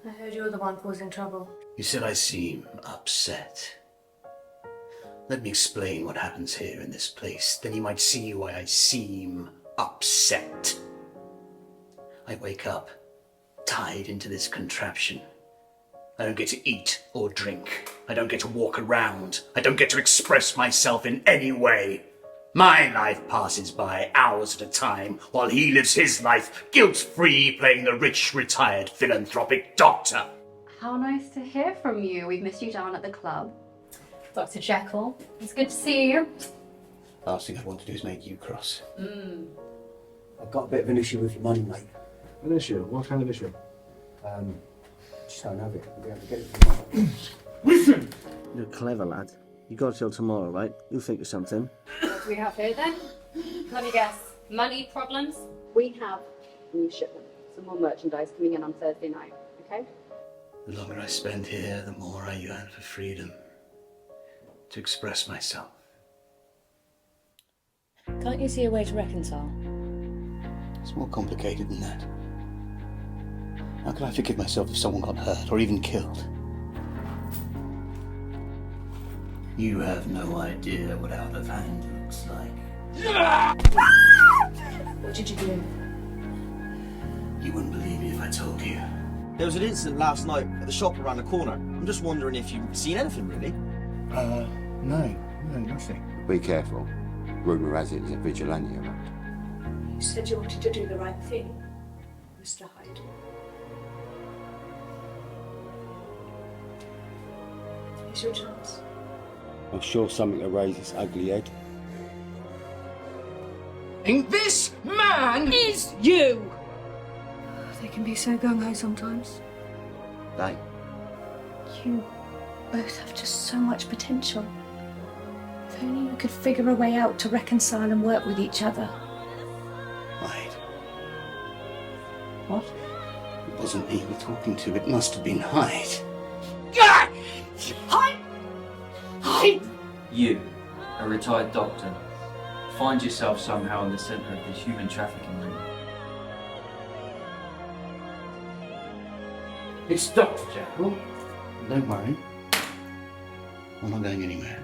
I heard you're the one causing trouble. You said I seem upset. Let me explain what happens here in this place. Then you might see why I seem upset. I wake up, tied into this contraption. I don't get to eat or drink. I don't get to walk around. I don't get to express myself in any way. My life passes by hours at a time while he lives his life guilt-free playing the rich, retired philanthropic doctor. How nice to hear from you. We've missed you down at the club. Dr. Jekyll, it's good to see you. Last thing I want to do is make you cross. I've got a bit of an issue with your money, mate. An issue? What kind of issue? Just don't have it. I'll be able to get it from you. Listen! You're a clever lad. You got till tomorrow, right? You'll think of something. What do we have here then? Let me guess. Money problems? We have a new shipment. Some more merchandise coming in on Thursday night, okay? The longer I spend here, the more I yearn for freedom. To express myself. Can't you see a way to reconcile? It's more complicated than that. How could I forgive myself if someone got hurt or even killed? You have no idea what out of hand looks like. What did you do? You wouldn't believe me if I told you. There was an incident last night at the shop around the corner. I'm just wondering if you've seen anything, really. No, nothing. Be careful. Rumour has it there's a vigilante around. You said you wanted to do the right thing, Mr. Hyde. Here's your chance. I'm sure something will raise its ugly head. This man is you! They can be so gung-ho sometimes. They. You both have just so much potential. If only you could figure a way out to reconcile and work with each other. Hyde. What? It wasn't me you were talking to. It must have been Hyde. Hyde! Hyde! You, a retired doctor, find yourself somehow in the centre of this human trafficking ring. It's Dr. Jekyll. Don't worry. I'm not going anywhere.